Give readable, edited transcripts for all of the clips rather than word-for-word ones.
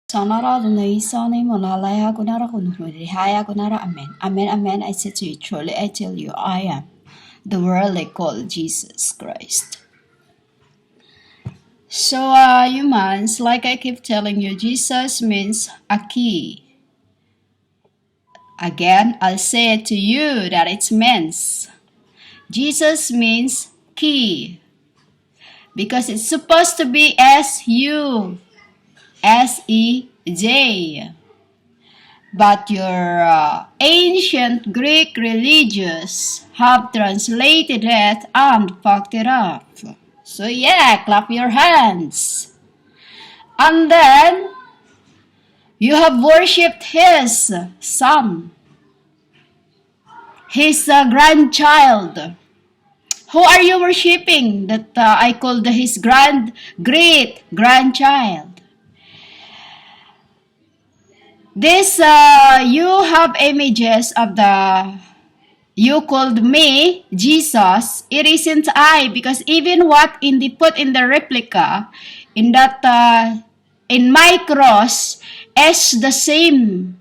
Sanara Dunai Sani Monalaya Gunara Kunhaya Gunara Amen. Amen, amen. I say to you, truly I tell you, I am the world they call Jesus Christ. So, humans, like I keep telling you, Jesus means a key. Again, I'll say it to you that it means. Jesus means key. Because it's supposed to be S-U. S-E-J. But your ancient Greek religious have translated it and fucked it up. So yeah, clap your hands. And then, you have worshipped his son, his grandchild. Who are you worshipping that I called his great-grandchild? This, you have images of you called me, Jesus. It isn't I, because even what put in the replica, in that, in my cross, is the same.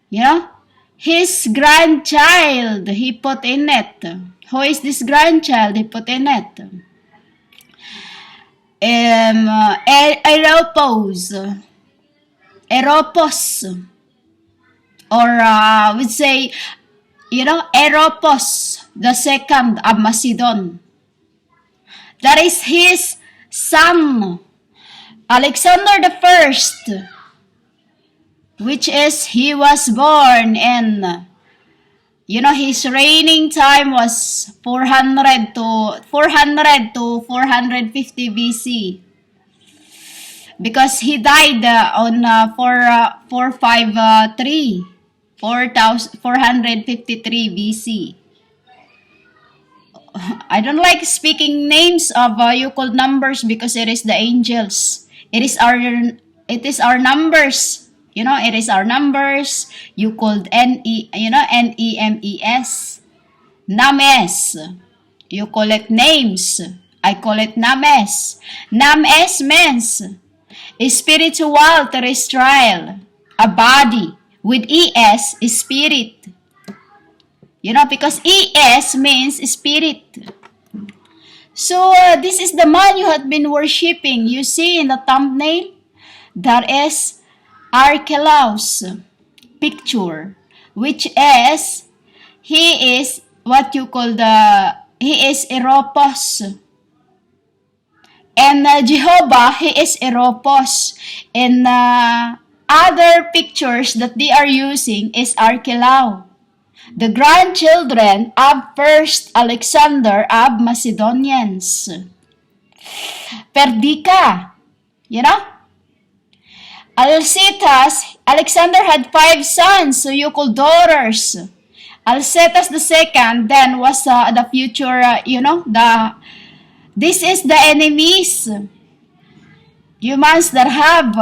Yeah? His grandchild, he put in it. Who is this grandchild he put in it? Eropos, or we'd say, Eropos, the second of Macedon. That is his son, Alexander the First, which is he was born in, his reigning time was 400 to 450 BC. Because he died on 453 BC. I don't like speaking names of you called numbers because it is the angels. It is our numbers. It is our numbers. You called NEMES. Names. You call it names. I call it names. Names means spiritual terrestrial, a body. With ES is spirit. Because ES means spirit. So, this is the man you had been worshipping. You see in the thumbnail, that is Archelaus picture, which is, he is what you call he is Eropos. And Jehovah, he is Eropos. And other pictures that they are using is Archelaus, the grandchildren of first Alexander of Macedonians. Perdica, Alcetas, Alexander had 5 sons, so you call daughters. Alcetas the second then was the future, this is the enemies. Humans that have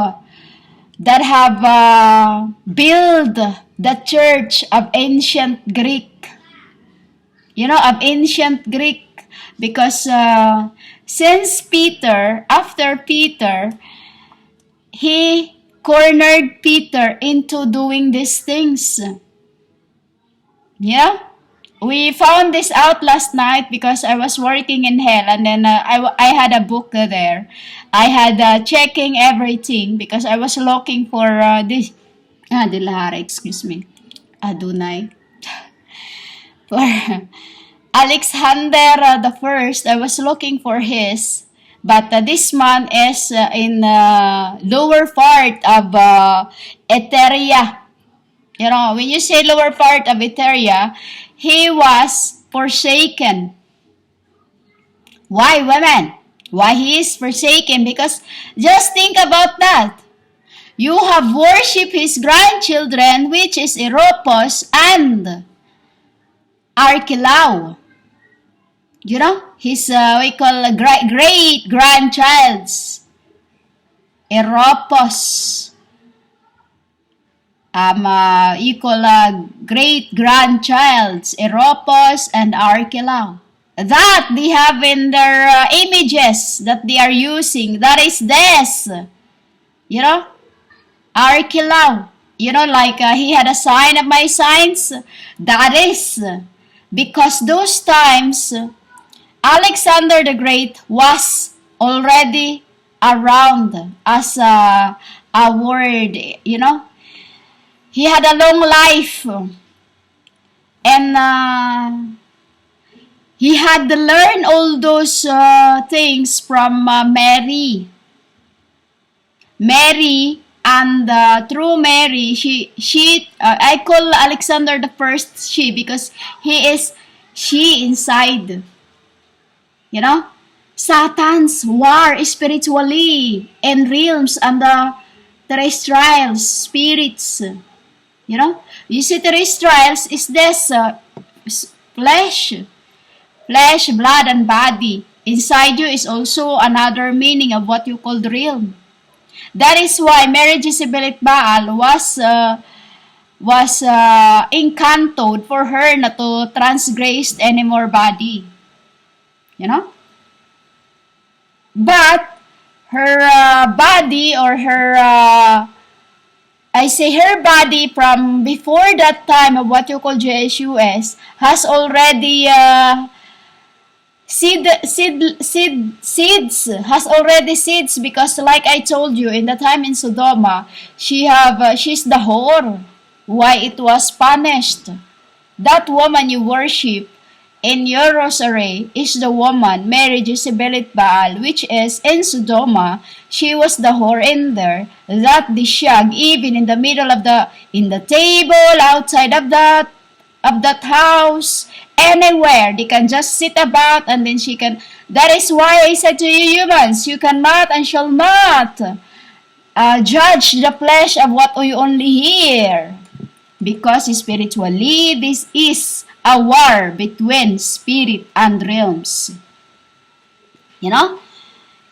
built the church of ancient Greek. Of ancient Greek. Because since after Peter, he cornered Peter into doing these things. Yeah? We found this out last night because I was working in hell, and then I had a book there. I had checking everything because I was looking for this. Dilahara, excuse me. Adunay. For Alexander the First, I was looking for his. But this man is in lower part of Eteria. When you say lower part of Eteria, he was forsaken. Why, women? Why he is forsaken? Because just think about that. You have worshipped his grandchildren, which is Eropos and Archelaus. His we call great grandchilds. Eropos. Equal great grandchilds, Eropos and Archelaus. That they have in their images that they are using. That is this. Archelaus. Like he had a sign of my signs. That is because those times Alexander the Great was already around as a word. He had a long life, and he had to learn all those things from Mary. And through Mary, I call Alexander the first she because he is she inside. Satan's war spiritually in realms and the terrestrial spirits. You see, terrestrials is this flesh, blood, and body. Inside you is also another meaning of what you call the realm. That is why Mary Jezebel Baal was encanted for her not to transgress any more body. But her body or her her body from before that time of what you call JSUS has already seeds has already seeds, because like I told you in the time in Sodoma, she's the whore. Why it was punished? That woman you worship in your rosary is the woman Mary Jezebel Baal, which is in Sodoma. She was the whore in there that they shag even in the middle of in the table outside of that house, anywhere they can just sit about, and then she can. That is why I said to you, humans, you cannot and shall not judge the flesh of what you only hear, because spiritually this is a war between spirit and realms.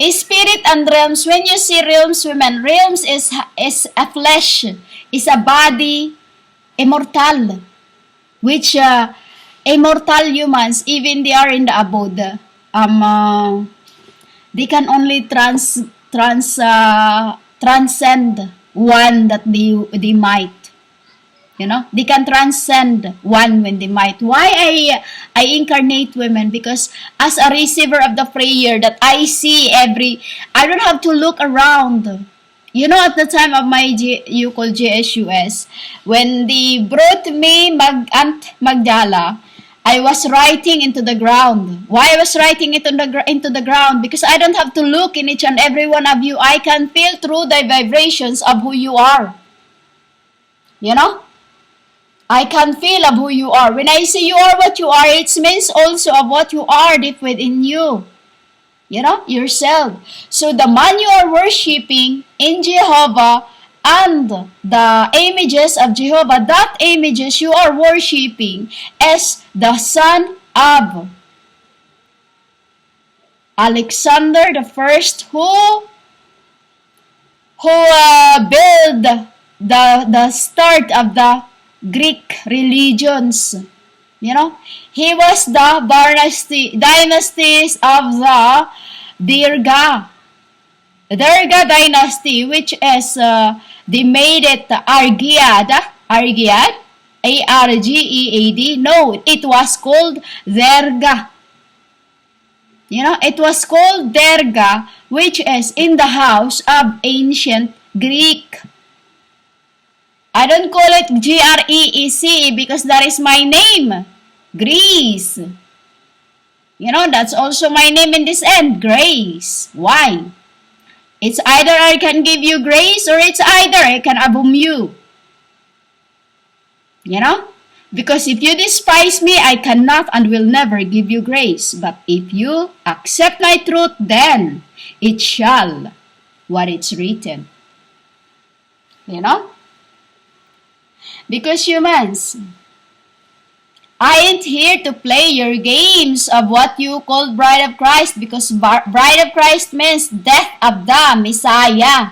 Spirit and realms. When you see realms, women, realms is a flesh, is a body, immortal, which immortal humans, even they are in the abode, they can only transcend one that they might. They can transcend one when they might. Why I incarnate women? Because as a receiver of the prayer that I see I don't have to look around. At the time of my you call JSUS, when they brought me Aunt Magdala, I was writing into the ground. Why I was writing it into the ground? Because I don't have to look in each and every one of you. I can feel through the vibrations of who you are. I can feel of who you are. When I say you are what you are, it means also of what you are deep within you. Yourself. So the man you are worshipping in Jehovah and the images of Jehovah, that images you are worshipping is the son of Alexander the First, who built the start of the Greek religions. He was the dynasties of the Dirga dynasty, which is they made it Argead, Argead. No, it was called Derga. It was called Derga, which is in the house of ancient Greek. I don't call it Greece because that is my name, Greece. That's also my name in this end, Grace. Why? It's either I can give you grace or it's either I can aboom you. Because if you despise me, I cannot and will never give you grace. But if you accept my truth, then it shall what it's written. Because humans, I ain't here to play your games of what you call Bride of Christ, because Bride of Christ means death of the Messiah.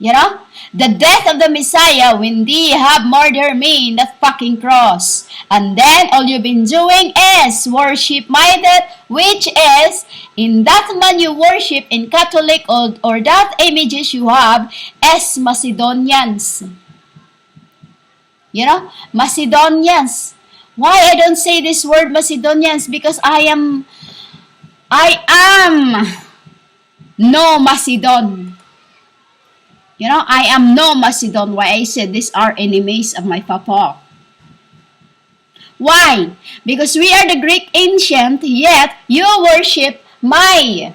You know? The death of the Messiah when they have murdered me in that fucking cross. And then all you've been doing is worship my death, which is in that man you worship in Catholic or that images you have as Macedonians. You know? Macedonians. Why I don't say this word Macedonians? Because I am no Macedon. You know, I am no Macedon. Why I said these are enemies of my papa. Why? Because we are the Greek ancient, yet you worship my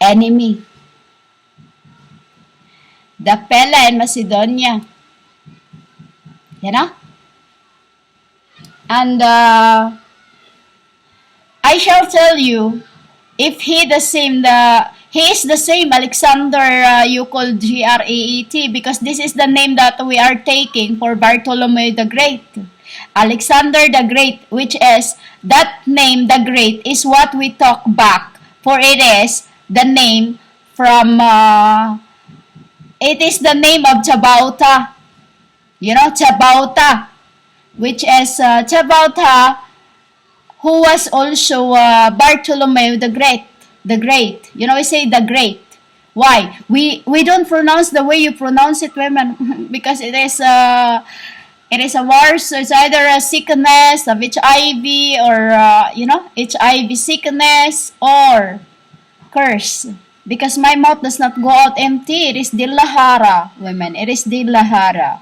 enemy. The Pella in Macedonia. You know? And I shall tell you, if he is the same Alexander, you call Great, because this is the name that we are taking for Bartholomew the Great. Alexander the Great, which is, that name, the Great, is what we talk back, for it is the name from, it is the name of Chabauta. You know, Chabauta, which is Chabauta, who was also Bartholomew the Great. The Great. You know, we say the Great. Why? We don't pronounce the way you pronounce it, women, because it is a worse. It's either a sickness of HIV or HIV sickness or curse. Because my mouth does not go out empty. It is Dilahara, women. It is Dilahara.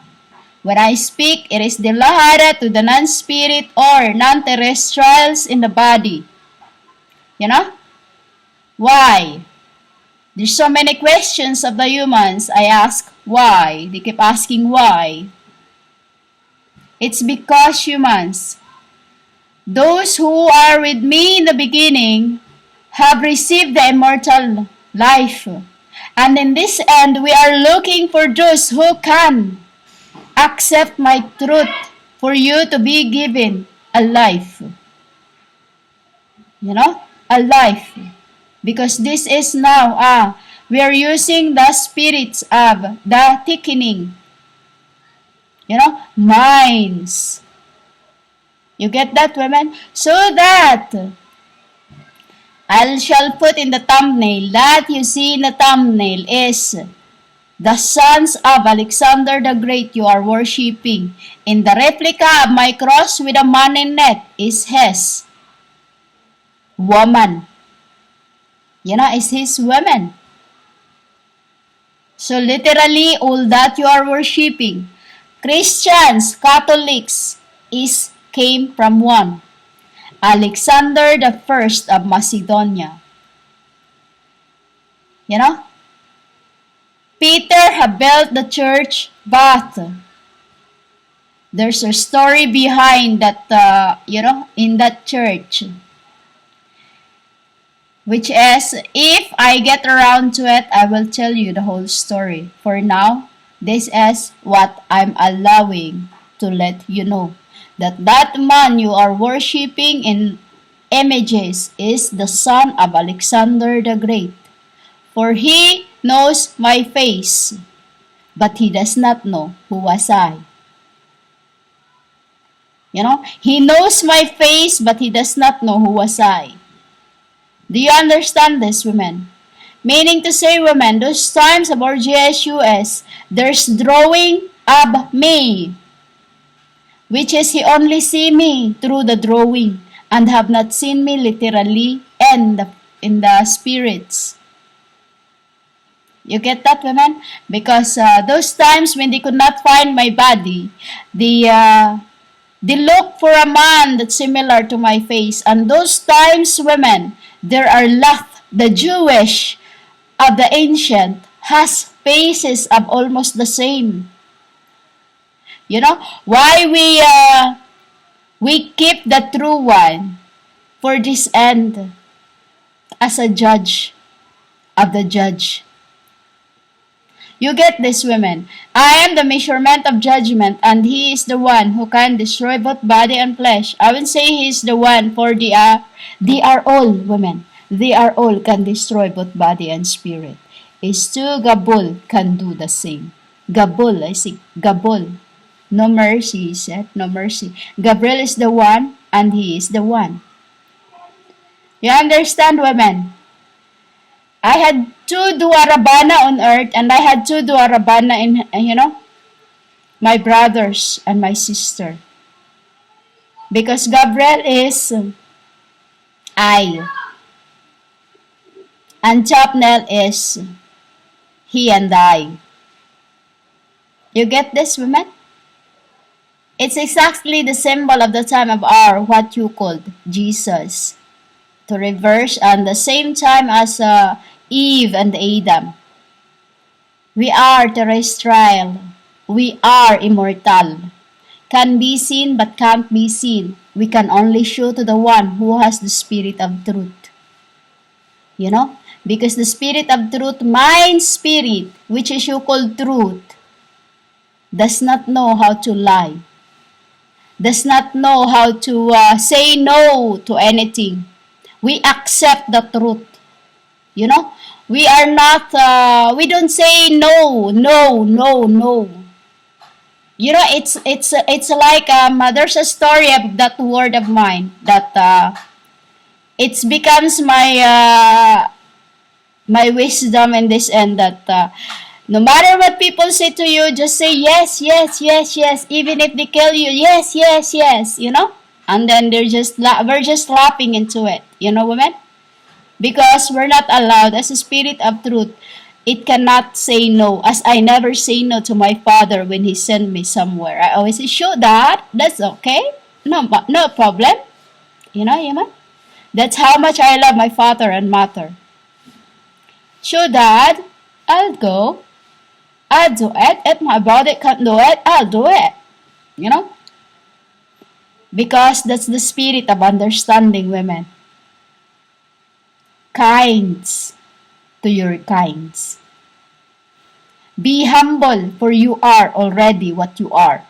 When I speak, it is Dilahara to the non-spirit or non-terrestrials in the body. You know? Why? There's so many questions of the humans. I ask why. They keep asking why. It's because humans, those who are with me in the beginning, have received the immortal life. And in this end, we are looking for those who can accept my truth for you to be given a life. You know? A life. Because this is now, we are using the spirits of the thickening. You know? Minds. You get that, women? So that I shall put in the thumbnail, that you see in the thumbnail is the sons of Alexander the Great you are worshipping. In the replica of my cross with a man in it is his woman. You know, is his woman. So literally, all that you are worshipping, Christians, Catholics, came from one. Alexander the First of Macedonia. You know? Peter had built the church, but there's a story behind that, in that church. Which is, if I get around to it, I will tell you the whole story. For now, this is what I'm allowing to let you know. That man you are worshipping in images is the son of Alexander the Great. For he knows my face, but he does not know who was I. You know, he knows my face, but he does not know who was I. Do you understand this, women? Meaning to say, women, those times about Jesus, there's drawing of me, which is he only see me through the drawing, and have not seen me literally and in the spirits. You get that, women? Because those times when they could not find my body, they look for a man that's similar to my face. And those times, women, there are left, the Jewish of the ancient has faces of almost the same. You know, why we keep the true one for this end as a judge of the judge. You get this, women. I am the measurement of judgment, and he is the one who can destroy both body and flesh. I will say he is the one, for they are all women. They are all can destroy both body and spirit. Is to Gabul can do the same. Gabul, I see, Gabul. No mercy, he said, no mercy. Gabriel is the one, and he is the one. You understand, women? I had two Duarabana on earth, and I had two Duarabana in, my brothers and my sister. Because Gabriel is I, and Chapnel is he and I. You get this, women? It's exactly the symbol of the time of our, what you called Jesus. To reverse and the same time as Eve and Adam. We are terrestrial. We are immortal. Can be seen but can't be seen. We can only show to the one who has the spirit of truth. Because the spirit of truth, mind spirit, which is you call truth, does not know how to lie. Does not know how to say no to anything. We accept the truth. We are not, we don't say no. It's like there's a story of that word of mine that it becomes my wisdom in this end that no matter what people say to you, just say yes, even if they kill you, yes. And then we're just laughing into it, women? Because we're not allowed, as a spirit of truth, it cannot say no. As I never say no to my father when he sent me somewhere. I always say, sure, Dad, that's okay. No problem. That's how much I love my father and mother. Sure, Dad, I'll go. I'll do it. If my body can't do it, I'll do it. Because that's the spirit of understanding, women. Kinds to your kinds. Be humble, for you are already what you are.